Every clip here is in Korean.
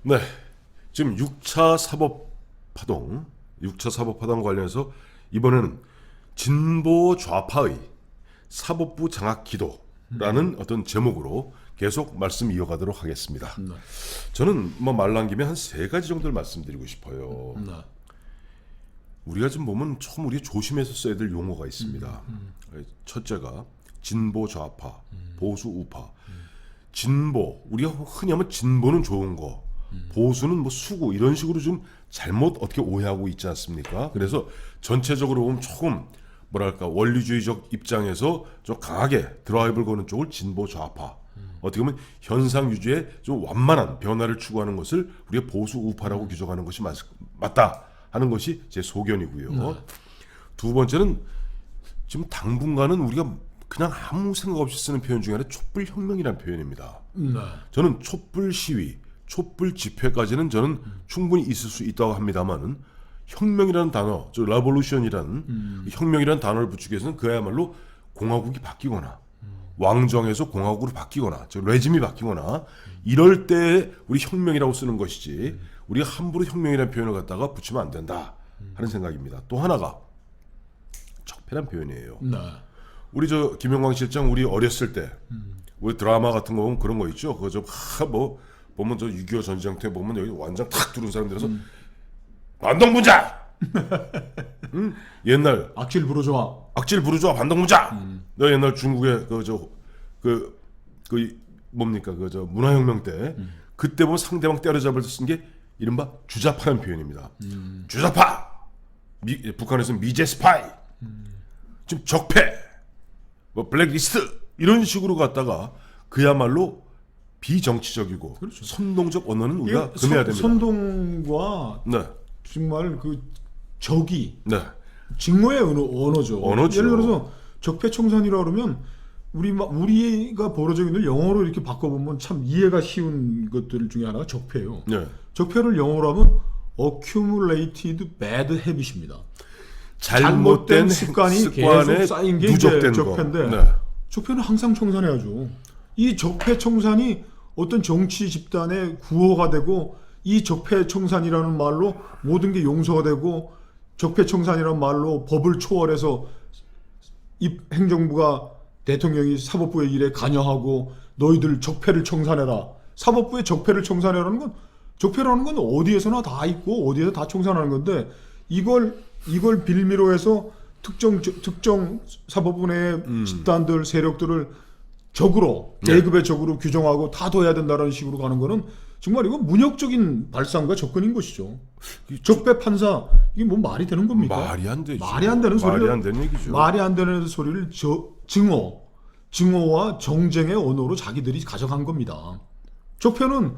네, 지금 6차 사법파동, 6차 사법파동 관련해서 이번에는 진보 좌파의 사법부 장악 기도라는 어떤 제목으로 계속 말씀 이어가도록 하겠습니다. 네. 저는 뭐 말 나온 김에 한 세 가지 정도를 말씀드리고 싶어요. 네. 우리가 지금 보면 처음 우리 조심해서 써야 될 용어가 있습니다. 첫째가 진보 좌파, 보수 우파. 진보, 우리가 흔히 하면 진보는 좋은 거, 보수는 뭐 수구 이런 식으로 좀 잘못 어떻게 오해하고 있지 않습니까? 그래서 전체적으로 보면 조금 뭐랄까 원리주의적 입장에서 좀 강하게 드라이브를 거는 쪽을 진보 좌파, 어떻게 보면 현상 유지에 좀 완만한 변화를 추구하는 것을 우리가 보수 우파라고 규정하는 것이 맞다 하는 것이 제 소견이고요. 두 번째는 지금 당분간은 우리가 그냥 아무 생각 없이 쓰는 표현 중에 하나 촛불혁명이라는 표현입니다. 네. 저는 촛불 시위, 촛불 집회까지는 저는 충분히 있을 수 있다고 합니다만은 혁명이라는 단어, 저 레볼루션이라는 혁명이라는 단어를 붙이기 위해서는 그야말로 공화국이 바뀌거나 왕정에서 공화국으로 바뀌거나 저 레짐이 바뀌거나 이럴 때 우리 혁명이라고 쓰는 것이지 우리가 함부로 혁명이라는 표현을 갖다가 붙이면 안 된다 하는 생각입니다. 또 하나가 적폐란 표현이에요. 네. 우리 저 김영광 실장 우리 어렸을 때 우리 드라마 같은 거 보면 그런 거 있죠. 그거 뭐 보면 저 6.25 전쟁 때 보면 여기 완장 탁 두른 사람들에서 반동분자. 응? 옛날 악질 부르주아. 악질 부르주아 반동분자. 너 옛날 중국의 그 뭡니까 그 저 문화혁명 때 그때 보면 상대방 때려잡을 때 쓴 게 이른바 주자파라는 표현입니다. 주자파. 북한에서는 미제 스파이. 지금 적폐. 뭐 블랙리스트 이런 식으로 갔다가 그야말로 비정치적이고 그렇죠. 선동적 언어는 우리가 금해야 됩니다. 선동과 네, 정말 그 적이 네, 직무의 언어죠. 언어죠. 예를 들어서 적폐청산이라 그러면 우리가 벌어지고 있는 영어로 이렇게 바꿔보면 참 이해가 쉬운 것들 중에 하나가 적폐예요. 네. 적폐를 영어로 하면 accumulated bad habit입니다. 잘못된 습관이 계속 쌓인 게 이제 적폐인데 네. 적폐는 항상 청산해야죠. 이 적폐 청산이 어떤 정치 집단의 구호가 되고 이 적폐 청산이라는 말로 모든 게 용서가 되고 적폐 청산이라는 말로 법을 초월해서 이 행정부가 대통령이 사법부의 일에 관여하고 너희들 적폐를 청산해라. 사법부의 적폐를 청산해라는 건 적폐라는 건 어디에서나 다 있고 어디에서 다 청산하는 건데 이걸 빌미로 해서 특정 사법부 내 집단들 세력들을 적으로 계급의 적으로 규정하고 다 둬야 된다는 식으로 가는 거는 정말 이건 문역적인 발상과 접근인 것이죠. 적폐 판사 이게 뭐 말이 되는 겁니까? 말이 안 되죠. 말이 안 되는 소리를 말이 안 되는 얘기죠. 말이 안 되는 소리를 증오와 정쟁의 언어로 자기들이 가져간 겁니다. 적폐는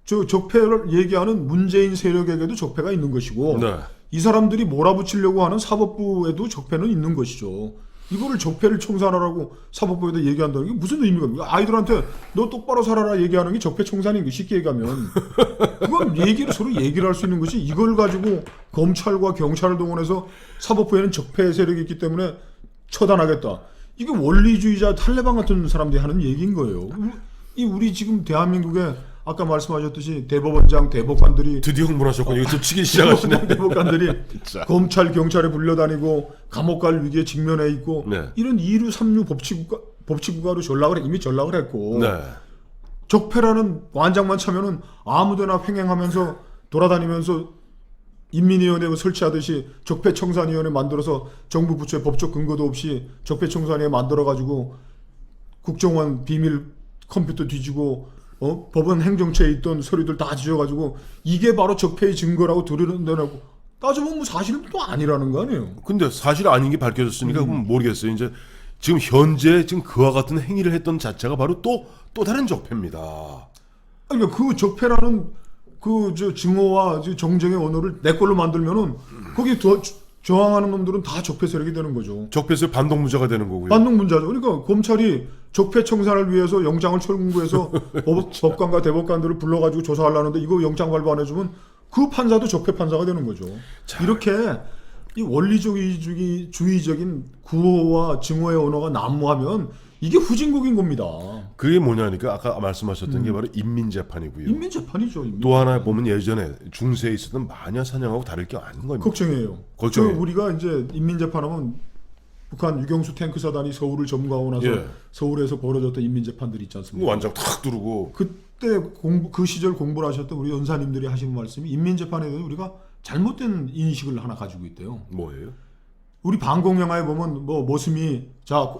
적폐를 얘기하는 문재인 세력에게도 적폐가 있는 것이고 네. 이 사람들이 몰아붙이려고 하는 사법부에도 적폐는 있는 것이죠. 이거를 적폐를 청산하라고 사법부에다 얘기한다는 게 무슨 의미가? 아이들한테 너 똑바로 살아라 얘기하는 게 적폐 청산인 거 쉽게 얘기하면 그건 서로 얘기를 할 수 있는 것이 이걸 가지고 검찰과 경찰을 동원해서 사법부에는 적폐 세력이 있기 때문에 처단하겠다. 이게 원리주의자 탈레반 같은 사람들이 하는 얘기인 거예요. 우리 지금 대한민국에 아까 말씀하셨듯이 대법원장, 대법관들이 드디어 흥분하셨군요. 여기서 치기 시작하시네. 대법관들이 검찰, 경찰에 불려다니고 감옥 갈 위기에 직면해 있고 네. 이런 2류, 3류 법치국가로 이미 전락을 했고 네. 적폐라는 완장만 차면은 아무데나 횡행하면서 돌아다니면서 인민위원회 설치하듯이 적폐청산위원회 만들어서 정부 부처에 법적 근거도 없이 적폐청산위원회 만들어가지고 국정원 비밀 컴퓨터 뒤지고 법원 행정처에 있던 서류들 다 지워가지고 이게 바로 적폐의 증거라고 들여다내고 따져보면 사실은 또 아니라는 거 아니에요. 근데 사실 아닌 게 밝혀졌으니까 그럼 모르겠어요. 이제 지금 현재 지금 그와 같은 행위를 했던 자체가 바로 또 다른 적폐입니다. 아니 그 적폐라는 증오와 정쟁의 언어를 내 걸로 만들면은 거기 저항하는 놈들은 다 적폐 세력이 되는 거죠. 적폐에서 반동무자가 되는 거고요. 반동문자죠. 그러니까 검찰이 적폐 청산을 위해서 영장을 철군구해서 법관과 대법관들을 불러가지고 조사하려는데 이거 영장 발부 안 해주면 그 판사도 적폐 판사가 되는 거죠. 자. 이렇게 이 원리주의적인 구호와 증오의 언어가 난무하면 이게 후진국인 겁니다. 그게 뭐냐니까 아까 말씀하셨던 게 바로 인민재판이고요. 인민재판이죠. 또 하나 보면 예전에 중세에 있었던 마녀 사냥하고 다를 게 아닌 겁니다. 걱정이에요. 걱정이에요. 우리가 이제 인민재판하면 북한 유경수 탱크 사단이 서울을 점거하고 나서 예. 서울에서 벌어졌던 인민재판들 있지 않습니까? 완장 탁 두르고 그때 그 시절 공부를 하셨던 우리 연사님들이 하신 말씀이 인민재판에 대해서 우리가 잘못된 인식을 하나 가지고 있대요. 뭐예요? 우리 방공 영화에 보면 뭐 머슴이 자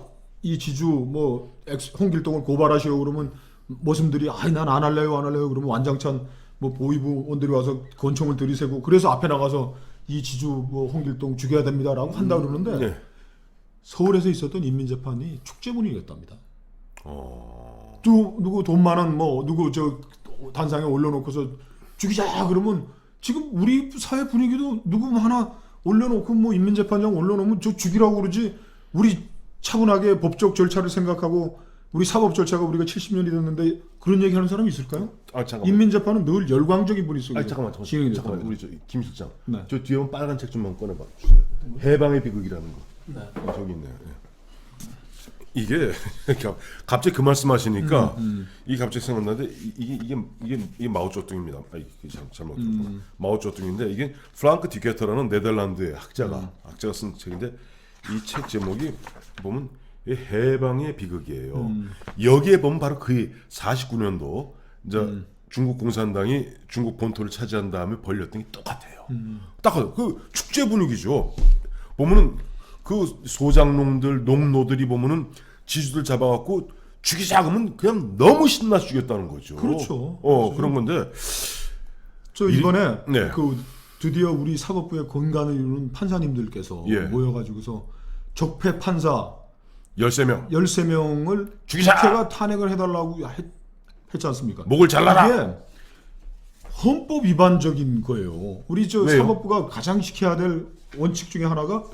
이 지주 뭐 홍길동을 고발하시오 그러면 머슴들이 아이 난 안 할래요 그러면 완장찬 뭐 보위부원들이 와서 권총을 들이세고 그래서 앞에 나가서 이 지주 뭐 홍길동 죽여야 됩니다라고 한다 그러는데 네. 서울에서 있었던 인민재판이 축제 분위기였답니다. 어... 누구 돈 많은 뭐 누구 저 단상에 올려놓고서 죽이자 그러면 지금 우리 사회 분위기도 누구 하나 올려놓고 뭐 인민재판장 올려놓으면 저 죽이라고 그러지 우리 차분하게 법적 절차를 생각하고 우리 사법 절차가 우리가 70년이 됐는데 그런 얘기하는 사람이 있을까요? 아 잠깐만. 인민재판은 늘 열광적인 분이 속에 잠깐만. 진행이 잠깐만. 됐답니다. 우리 김 실장. 네. 저 뒤에 보면 빨간 책 좀만 꺼내봐 주세요. 해방의 비극이라는 거. 네. 저기 있네요. 네. 이게 갑자기 그 말씀하시니까 이 갑자기 생각나는데 이게 마오쩌둥입니다. 아 이게 잘못 들었구나. 마오쩌둥인데 이게 프랑크 디케터라는 네덜란드의 학자가 쓴 책인데 이 책 제목이 보면 이 해방의 비극이에요. 여기에 보면 바로 그 49년도 이제 중국 공산당이 중국 본토를 차지한 다음에 벌렸던 게 똑같아요. 똑같아요. 그 축제 분위기죠. 보면은 그 소장농들, 농노들이 보면은 지주들 잡아갖고 죽이자 그러면 그냥 너무 신나서 죽였다는 거죠. 그렇죠. 그런 건데 저 이번에 네. 그 드디어 우리 사법부의 권간을 이루는 판사님들께서 예. 모여가지고서 적폐 판사 13명 13명을 죽이자! 국회가 탄핵을 해달라고 했지 않습니까? 목을 잘라라. 이게 헌법 위반적인 거예요. 우리 저 왜요? 사법부가 가장 지켜야 될 원칙 중에 하나가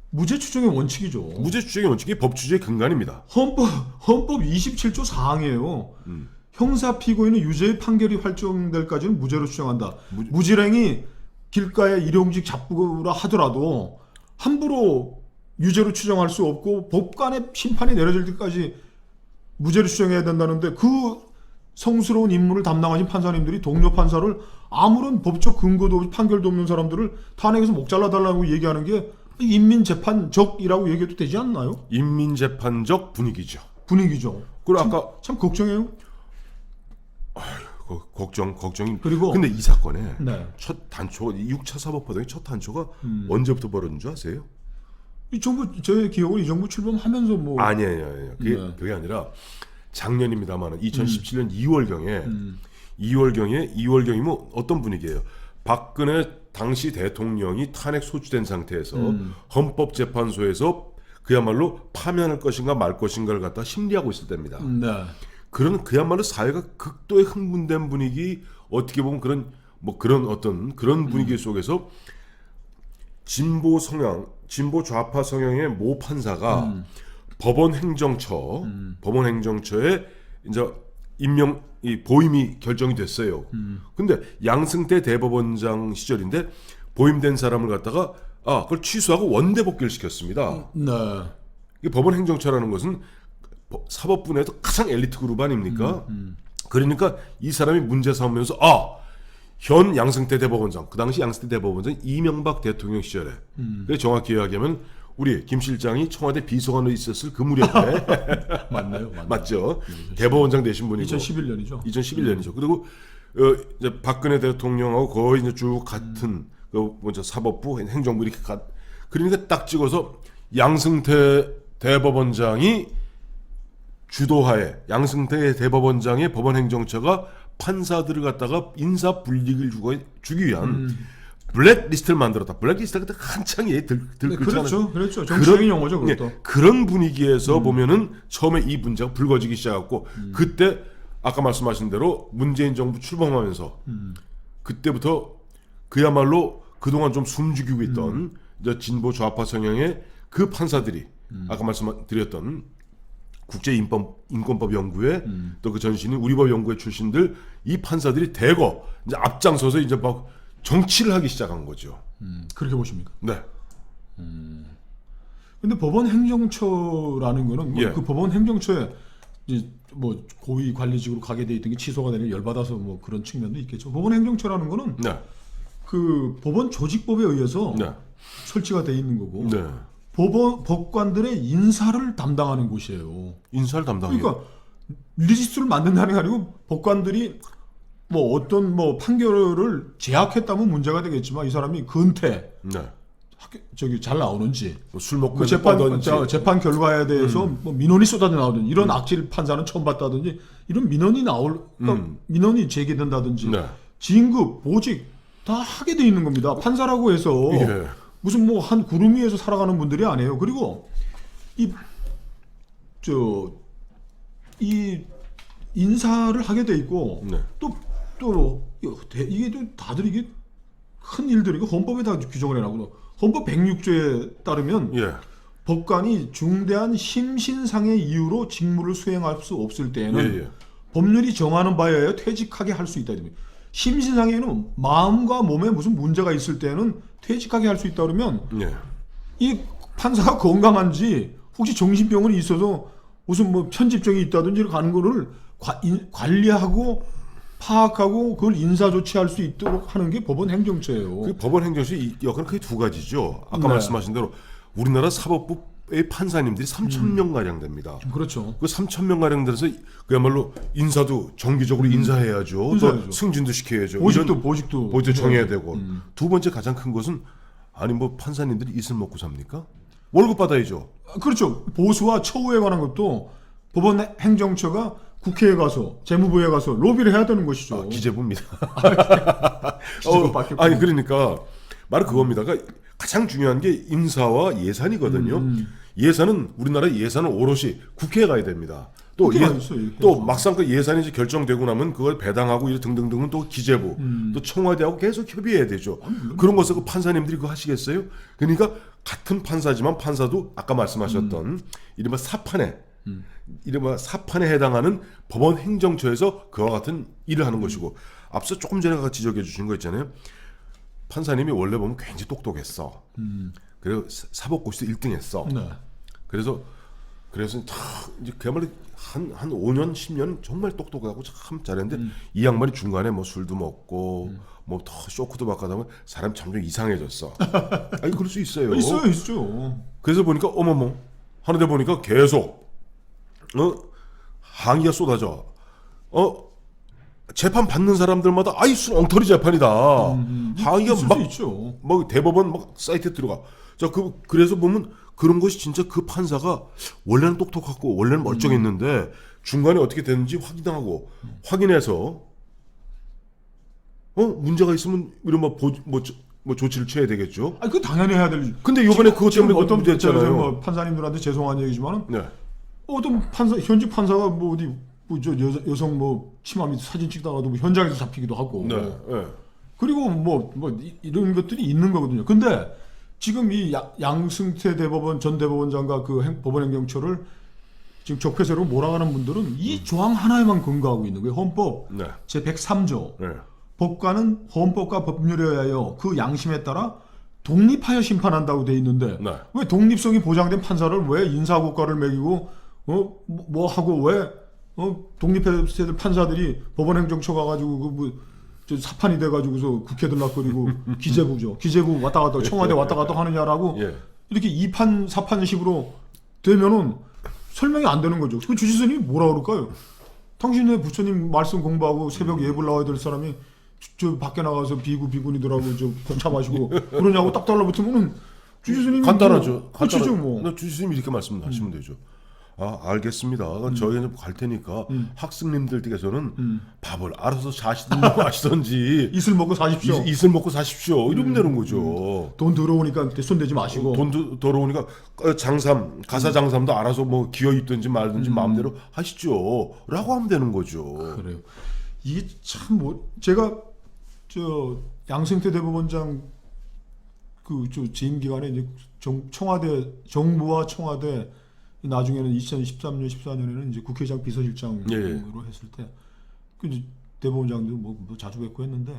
무죄 추정의 원칙이죠. 무죄 추정의 원칙이 법치주의 근간입니다. 헌법 27조 4항이에요. 형사 피고인은 유죄의 판결이 확정될까지는 무죄로 추정한다. 무지랭이 길가에 일용직 잡부라 하더라도 함부로 유죄로 추정할 수 없고 법관의 심판이 내려질 때까지 무죄로 추정해야 된다는데 그 성스러운 임무를 담당하신 판사님들이 동료 판사를 아무런 법적 근거도 없이 판결도 없는 사람들을 탄핵해서 목 잘라달라고 얘기하는 게 인민재판적이라고 얘기해도 되지 않나요? 인민재판적 분위기죠. 분위기죠. 그리고 아까 참 걱정해요. 걱정이. 그리고 근데 이 사건에 네. 첫 단초 6차 사법화동의 첫 단초가 언제부터 벌어진 줄 아세요? 이 정부 제 기억은 이 정부 출범하면서 뭐 아니에요. 그게 아니라 작년입니다만 2017년 2월경이면 어떤 분위기예요? 박근혜 당시 대통령이 탄핵 소추된 상태에서 헌법재판소에서 그야말로 파면할 것인가 말 것인가를 갖다 심리하고 있을 때입니다. 네. 그런 그야말로 사회가 극도의 흥분된 분위기, 어떻게 보면 그런 분위기 속에서 진보 좌파 성향의 모 판사가 법원 행정처에 이제 보임이 결정이 됐어요. 근데 양승태 대법원장 시절인데 보임된 사람을 갖다가 그걸 취소하고 원대 복귀를 시켰습니다. 네. 이 법원 행정처라는 것은 사법부 내에서 가장 엘리트 그룹 아닙니까? 그러니까 이 사람이 문제 삼으면서 현 양승태 대법원장, 그 당시 양승태 대법원장 이명박 대통령 시절에 그래 정확히 이야기하면 우리 김 실장이 청와대 비서관으로 있었을 그 무렵에 맞나요? 맞죠? 대법원장 되신 분이고 2011년이죠. 2011년이죠. 그리고 이제 박근혜 대통령하고 거의 이제 쭉 같은 사법부, 행정부 이렇게 그러니까 딱 찍어서 양승태 대법원장이 주도하에 양승태 대법원장의 법원 행정처가 판사들을 갖다가 인사 불이익을 주기 위한 블랙리스트를 만들었다. 블랙리스트가 그때 한창 그렇죠. 정치적인 용어죠, 그것도. 그런 분위기에서 보면은 처음에 이 문제가 불거지기 시작했고 그때 아까 말씀하신 대로 문재인 정부 출범하면서 그때부터 그야말로 그동안 좀 숨죽이고 있던 이제 진보 좌파 성향의 그 판사들이 아까 말씀드렸던 국제인권법 연구회 또 그 전신인 우리법 연구회 출신들 이 판사들이 대거 이제 앞장서서 이제 막 정치를 하기 시작한 거죠. 그렇게 보십니까? 네. 근데 법원 행정처라는 거는 뭐 예. 그 법원 행정처에 이제 뭐 고위 관리직으로 가게 돼 있던 게 취소가 되는 열받아서 뭐 그런 측면도 있겠죠. 법원 행정처라는 거는 네. 그 법원 조직법에 의해서 네. 설치가 돼 있는 거고 네. 법관들의 인사를 담당하는 곳이에요. 인사를 담당해요. 그러니까 리스트를 만든다는 게 아니고 법관들이 뭐 어떤 뭐 판결을 제약했다면 문제가 되겠지만 이 사람이 근태 네. 저기 잘 나오는지 뭐술 먹고 그 재판 결과에 대해서 뭐 민원이 쏟아져 나오든지 이런 악질 판사는 처음 봤다든지 이런 민원이 민원이 제기된다든지 네. 진급 보직 다 하게 돼 있는 겁니다. 판사라고 해서 예. 무슨 뭐 한 구름 위에서 살아가는 분들이 아니에요. 그리고 이 인사를 하게 돼 있고 네. 또 이게 또 다들 이게 큰 일들이 헌법에 다 규정을 해놔고 헌법 106조에 따르면 예. 법관이 중대한 심신상의 이유로 직무를 수행할 수 없을 때에는 예. 법률이 정하는 바에 의하여 퇴직하게 할 수 있다. 심신상의 이유는 마음과 몸에 무슨 문제가 있을 때는 퇴직하게 할 수 있다 그러면 예. 이 판사가 건강한지 혹시 정신병원이 있어서 무슨 뭐 편집증이 있다든지 가는 거를 관리하고 파악하고 그걸 인사 조치할 수 있도록 하는 게 법원 행정처예요. 그 법원 행정처의 역할은 크게 두 가지죠. 아까 네. 말씀하신 대로 우리나라 사법부의 판사님들이 3,000명 가량 됩니다. 그렇죠. 그 3,000명 가량 돼서 그야말로 인사도 정기적으로 인사해야죠. 인사해야죠. 또 승진도 시켜야죠. 보직도 정해야 되고. 두 번째 가장 큰 것은 아니 뭐 판사님들이 이슬 먹고 삽니까? 월급 받아야죠. 그렇죠. 보수와 처우에 관한 것도 법원 행정처가 국회에 가서 재무부에 가서 로비를 해야 되는 것이죠. 기재부입니다. 기재부 바뀌었구나. 아니 그러니까 말은 그겁니다. 그러니까 가장 중요한 게 인사와 예산이거든요. 예산은 우리나라 예산은 오롯이 국회에 가야 됩니다. 또, 국회가 있어요, 또 막상 그 예산이 이제 결정되고 나면 그걸 배당하고 이 등등등은 또 기재부, 또 청와대하고 계속 협의해야 되죠. 그런 것을 그 판사님들이 그거 하시겠어요? 그러니까 같은 판사지만 판사도 아까 말씀하셨던 이른바 사판에 이른바 사판에 해당하는 법원 행정처에서 그와 같은 일을 하는 것이고 앞서 조금 전에 아까 지적해 주신 거 있잖아요. 판사님이 원래 보면 굉장히 똑똑했어. 그리고 사법고시도 1등했어. 네. 그래서 이제 그야말로 한 5년 10년 정말 똑똑하고 참 잘했는데 이 양반이 중간에 뭐 술도 먹고 뭐 더 쇼크도 받고 하다 보면 사람 점점 이상해졌어. 아니 그럴 수 있어요. 있죠. 그래서 보니까 어머머 하는데 보니까 계속 항의가 쏟아져. 재판 받는 사람들마다 아이 술 엉터리 재판이다. 항의가 있을 수 있죠. 막 대법원 막 사이트에 들어가. 자, 그래서 보면 그런 것이 진짜 그 판사가 원래는 똑똑하고 원래는 멀쩡했는데 중간에 어떻게 됐는지 확인하고 확인해서 문제가 있으면 이런 뭐 조치를 취해야 되겠죠. 아니 그 당연히 해야 될. 근데 이번에 그것 때문에 어떤 문제였잖아요. 뭐 판사님들한테 죄송한 얘기지만은 네. 어떤 현직 판사가 뭐 어디 저 여성 뭐 치마 밑에 사진 찍다가도 뭐 현장에서 잡히기도 하고. 네. 네. 그리고 뭐 이런 것들이 있는 거거든요. 근데 지금 이 양승태 전 대법원장과 그 법원행정처를 지금 적폐세로 몰아가는 분들은 이 조항 하나에만 근거하고 있는 거예요. 헌법 네. 제 103조. 네. 법관은 헌법과 법률에 의하여 그 양심에 따라 독립하여 심판한다고 돼 있는데 네. 왜 독립성이 보장된 판사를 왜 인사고과를 매기고 뭐 하고 왜 독립해야 될 판사들이 법원행정처 가가지고 저 사판이 돼가지고서 국회 들락거리고 기재부 왔다 갔다 청와대 왔다 갔다 하느냐라고 예. 이렇게 2판 4판식으로 되면은 설명이 안 되는 거죠. 그 주지선이 뭐라 그럴까요? 당신의 부처님 말씀 공부하고 새벽 예불 나와야 될 사람이 저 밖에 나가서 비구니들하고 저 봉차 마시고 그러냐고 딱 달라붙으면은 주지선님이 간단하죠. 끝이죠 뭐. 주지스님 이렇게 말씀하시면 되죠. 아 알겠습니다. 저희는 갈 테니까 학생님들께서는 밥을 알아서 마시던지 이슬 먹고 사십시오. 이슬 먹고 사십시오. 이러면 되는 거죠. 돈 들어오니까 손대지 마시고. 돈도 들어오니까 가사 장삼도 알아서 뭐 기어 있든지 말든지 마음대로 하시죠라고 하면 되는 거죠. 그래요. 이게 참 제가 저 양승태 대법원장 그 재임 기간에 이제 정부와 청와대 나중에는 2013년 14년에는 이제 국회의장 비서실장으로 했을 때 그 대법원장도 뭐 자주 뵙고 했는데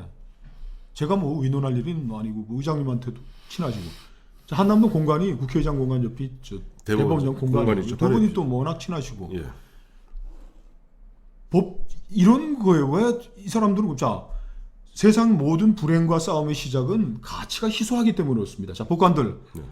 제가 뭐 의논할 일은 아니고 그 의장님한테도 친하시고 한남동 공간이 국회의장 공간 옆이 대법원장 공간이죠. 두 분이 또 워낙 친하시고 예. 법 이런 거예요. 왜 이 사람들은 자 세상 모든 불행과 싸움의 시작은 가치가 희소하기 때문에 그렇습니다. 자 법관들 네.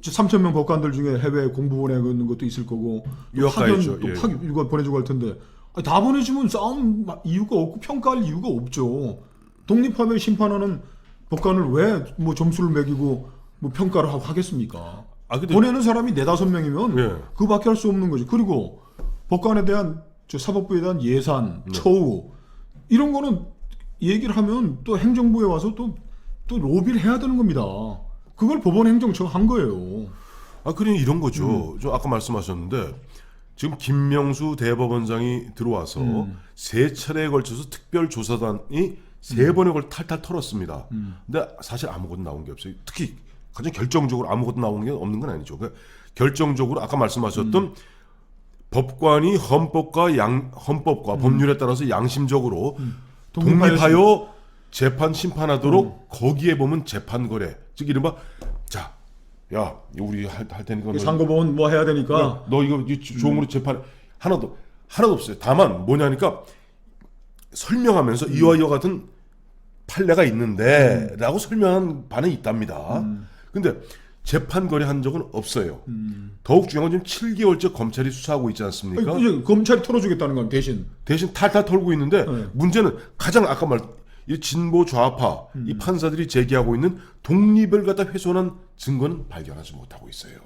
3,000명 법관들 중에 해외 공부 보내는 것도 있을 거고 유학 가야죠. 또 예. 이거 보내주고 할 텐데 다 보내주면 싸움 이유가 없고 평가할 이유가 없죠. 독립하면 심판하는 법관을 왜 뭐 점수를 매기고 뭐 평가를 하고 하겠습니까? 근데 보내는 사람이 4-5명이면 예. 그밖에 할 수 없는 거죠. 그리고 법관에 대한 사법부에 대한 예산, 네. 처우 이런 거는 얘기를 하면 또 행정부에 와서 또 로비를 해야 되는 겁니다. 그걸 법원 행정처가 한 거예요. 그냥 이런 거죠. 저 아까 말씀하셨는데 지금 김명수 대법원장이 들어와서 세 차례에 걸쳐서 특별조사단이 세 번에 걸 탈탈 털었습니다. 근데 사실 아무것도 나온 게 없어요. 특히 가장 결정적으로 아무것도 나오는 게 없는 건 아니죠. 그러니까 결정적으로 아까 말씀하셨던 법관이 헌법과 법률에 따라서 양심적으로 독립하여 재판 심판하도록 거기에 보면 재판 거래, 즉 이른바 야 우리 할 테니까 상고법원 뭐 해야 되니까 너 이거 조항으로 재판 하나도 없어요. 다만 뭐냐니까 설명하면서 이와 이와 같은 판례가 있는데라고 설명한 바는 있답니다. 근데 재판 거래한 적은 없어요. 더욱 중요한 건 지금 7개월째 검찰이 수사하고 있지 않습니까? 아니, 이제 검찰이 털어주겠다는 건 대신 탈탈 털고 있는데 네. 문제는 가장 아까 이 진보 좌파 이 판사들이 제기하고 있는 독립을 갖다 훼손한 증거는 발견하지 못하고 있어요.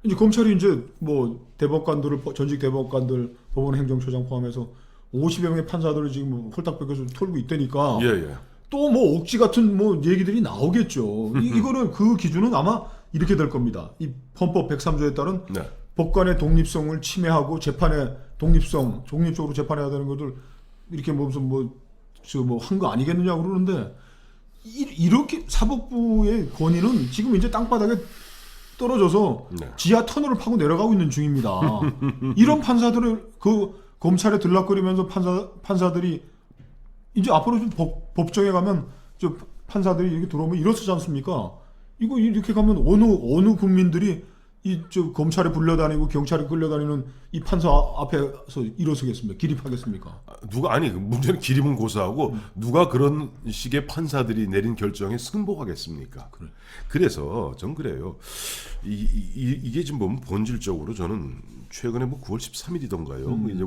이제 검찰이 이제 뭐 대법관들을 전직 대법관들 법원 행정처장 포함해서 50여 명의 판사들을 지금 뭐 홀딱 벗겨서 털고 있다니까 예. 또 뭐 억지 같은 뭐 얘기들이 나오겠죠. 이거는 그 기준은 아마 이렇게 될 겁니다. 이 헌법 103조에 따른 네. 법관의 독립성을 침해하고 재판의 독립적으로 재판해야 되는 것들 이렇게 무슨 한 거 아니겠느냐 그러는데 이렇게 사법부의 권위는 지금 이제 땅바닥에 떨어져서 네. 지하 터널을 파고 내려가고 있는 중입니다. 이런 판사들을 그 검찰에 들락거리면서 판사들이 이제 앞으로 좀 법정에 가면 저 판사들이 이렇게 들어오면 일어서지 않습니까? 이거 이렇게 가면 어느 국민들이 저 검찰에 불려다니고 경찰에 끌려다니는 이 판사 앞에서 일어서겠습니까? 기립하겠습니까? 문제는 기립은 고사하고 누가 그런 식의 판사들이 내린 결정에 승복하겠습니까? 그래서 전 그래요. 이게 지금 보면 본질적으로 저는 최근에 뭐 9월 13일이던가요. 이제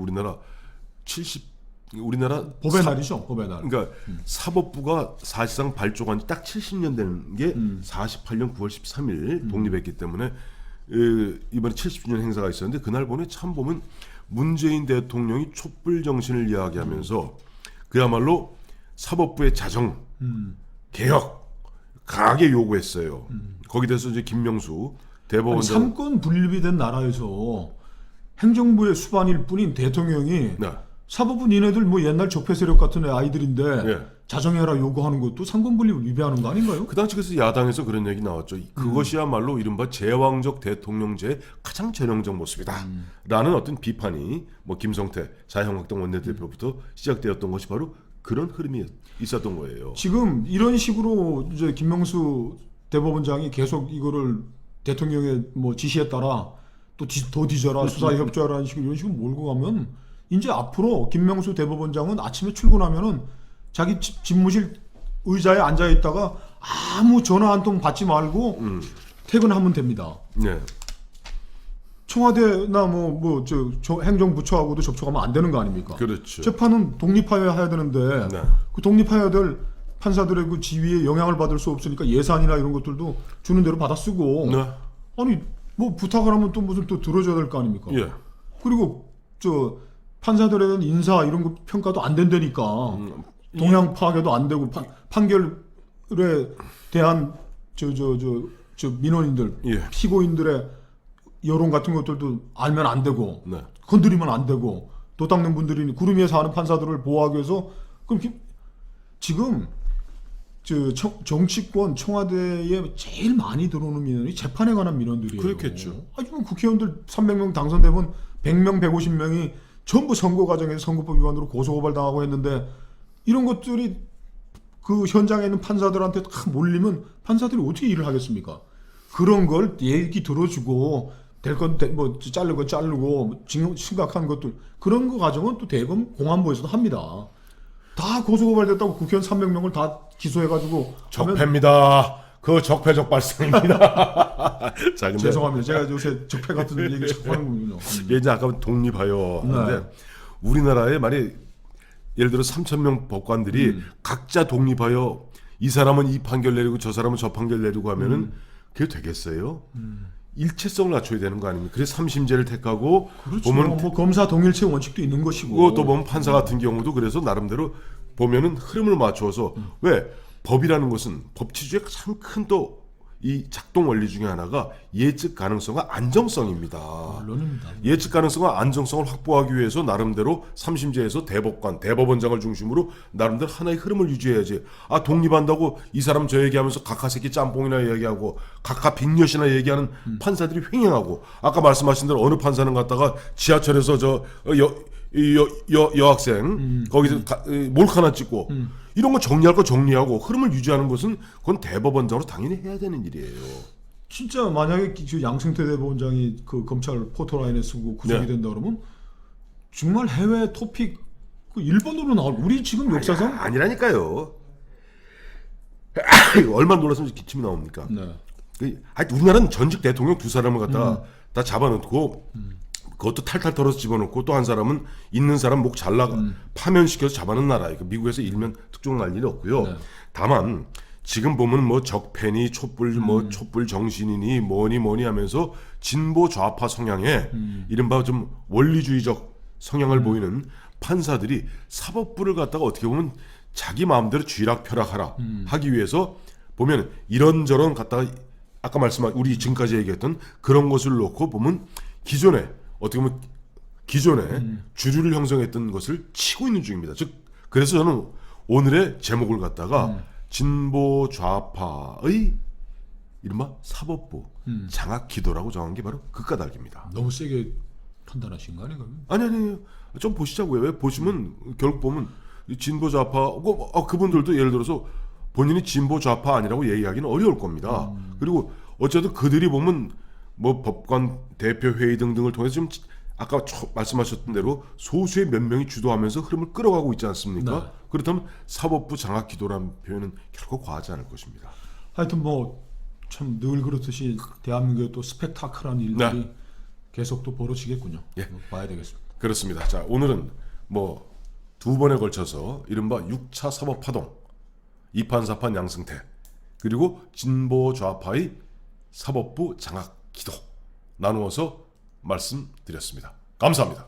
우리나라 법의 날이죠. 법의 날. 그러니까 사법부가 사실상 발족한 지 딱 70년 된 게 48년 9월 13일 독립했기 때문에 이번에 70주년 행사가 있었는데 그날 보면 문재인 대통령이 촛불 정신을 이야기하면서 그야말로 사법부의 자정, 개혁 강하게 요구했어요. 거기에 대해서 이제 김명수 대법원장 삼권 분립이 된 나라에서 행정부의 수반일 뿐인 대통령이 네. 사법부 니네들 뭐 옛날 적폐 세력 같은 아이들인데 예. 자정해라 요구하는 것도 삼권 분립을 위배하는 거 아닌가요? 그 당시 그래서 야당에서 그런 얘기 나왔죠. 그것이야말로 이른바 제왕적 대통령제의 가장 전형적 모습이다. 라는 어떤 비판이 뭐 김성태 자유한국당 원내대표부터 시작되었던 것이 바로 그런 흐름이 있었던 거예요. 지금 이런 식으로 이제 김명수 대법원장이 계속 이거를 대통령의 뭐 지시에 따라 또 더 뒤져라 수사에 협조하라는 식으로 이런 식으로 몰고 가면 이제 앞으로 김명수 대법원장은 아침에 출근하면은 자기 집무실 의자에 앉아 있다가 아무 전화 한 통 받지 말고 퇴근하면 됩니다. 네. 청와대나 저 행정부처하고도 접촉하면 안 되는 거 아닙니까? 그렇죠. 재판은 독립해야 되는데 네. 그 독립해야 될 판사들의 그 지위에 영향을 받을 수 없으니까 예산이나 이런 것들도 주는 대로 받아 쓰고 네. 아니 뭐 부탁을 하면 또 무슨 또 들어줘야 될 거 아닙니까? 예. 그리고 저 판사들에 대한 인사 이런 거 평가도 안 된다니까 동향 파악도 안 되고 판결에 대한 저 민원인들 예. 피고인들의 여론 같은 것들도 알면 안 되고 네. 건드리면 안 되고 도 닦는 분들이 구름 위에 사는 판사들을 보호하기 위해서 그럼 지금 저 정치권 청와대에 제일 많이 들어오는 민원이 재판에 관한 민원들이에요. 그렇겠죠. 아니 뭐 국회의원들 300명 당선되면 100명, 150명이 전부 선거 과정에서 선거법 위반으로 고소고발 당하고 했는데 이런 것들이 그 현장에 있는 판사들한테 다 몰리면 판사들이 어떻게 일을 하겠습니까? 그런 걸 얘기 들어주고 될 건 뭐 자를 건 자르고 심각한 것들 그런 거 가정은 또 대검 공안부에서도 합니다. 다 고소고발됐다고 국회의원 300명을 다 기소해가지고 하면 적폐입니다. 그 적폐적 발생입니다. 자, 근데 죄송합니다. 제가 요새 적폐 같은 얘기 자꾸 하는군요. 이제 아까 독립하여 하는데 우리나라에 만약 예를 들어 3,000명 법관들이 각자 독립하여 이 사람은 이 판결 내리고 저 사람은 저 판결 내리고 하면은 그게 되겠어요? 일체성을 갖춰야 되는 거 아닙니까? 그래서 3심제를 택하고 그렇죠. 보면 뭐 검사 동일체 원칙도 있는 것이고 또 보면 판사 같은 경우도 그래서 나름대로 보면은 흐름을 맞춰서 왜 법이라는 것은 법치주의 가장 큰 또 이 작동 원리 중에 하나가 예측 가능성과 안정성입니다. 물론입니다. 예측 가능성과 안정성을 확보하기 위해서 나름대로 3심제에서 대법관, 대법원장을 중심으로 나름대로 하나의 흐름을 유지해야지. 아 독립한다고 이 사람 저 얘기하면서 각하 새끼 짬뽕이나 얘기하고 각하 빅엿이나 얘기하는 판사들이 횡행하고 아까 말씀하신 대로 어느 판사는 갔다가 지하철에서 저 여학생 거기서 몰카나 찍고 이런 거 정리할 거 정리하고 흐름을 유지하는 것은 그건 대법원장으로 당연히 해야 되는 일이에요. 진짜 만약에 양승태 대법원장이 그 검찰 포토라인에 쓰고 구속이 네. 된다 그러면 정말 해외 토픽 그 일본으로 나올 우리 지금 역사상 아니라니까요. 얼마나 놀랐으면 기침이 나옵니까? 네. 우리나라는 전직 대통령 두 사람을 갖다가 다 잡아놓고 그것도 탈탈 털어서 집어넣고 또 한 사람은 있는 사람 목 잘라 파면시켜서 잡아놓은 나라예요. 밀국에서 일면 특종 날 일이 없고요. 네. 다만 지금 보면 뭐 적폐니 촛불 뭐 촛불 정신이니 뭐니 하면서 진보 좌파 성향의 이른바 좀 원리주의적 성향을 보이는 판사들이 사법부를 갖다가 어떻게 보면 자기 마음대로 쥐락펴락하라 하기 위해서 보면 이런저런 갖다가 아까 말씀한 우리 지금까지 얘기했던 그런 것을 놓고 보면 기존에 어떻게 보면 기존에 주류를 형성했던 것을 치고 있는 중입니다. 즉 그래서 저는 오늘의 제목을 갖다가 진보 좌파의 이른바 사법부 장악 기도라고 정한 게 바로 그 까닭입니다. 너무 세게 판단하신 거 아닌가요? 아니 좀 보시자고요. 왜 보시면 결국 보면 진보 좌파 그분들도 예를 들어서 본인이 진보 좌파 아니라고 얘기하기는 어려울 겁니다. 그리고 어쨌든 그들이 보면 뭐 법관 대표 회의 등등을 통해서 지금 아까 말씀하셨던 대로 소수의 몇 명이 주도하면서 흐름을 끌어가고 있지 않습니까? 네. 그렇다면 사법부 장악 기도라는 표현은 결코 과하지 않을 것입니다. 하여튼 뭐 참 늘 그렇듯이 대한민국의 또 스펙타클한 일들이 네. 계속 또 벌어지겠군요. 예. 봐야 되겠습니다. 그렇습니다. 자 오늘은 뭐 두 번에 걸쳐서 이른바 6차 사법파동, 2판 4판 양승태 그리고 진보 좌파의 사법부 장악 기도 나누어서 말씀드렸습니다. 감사합니다.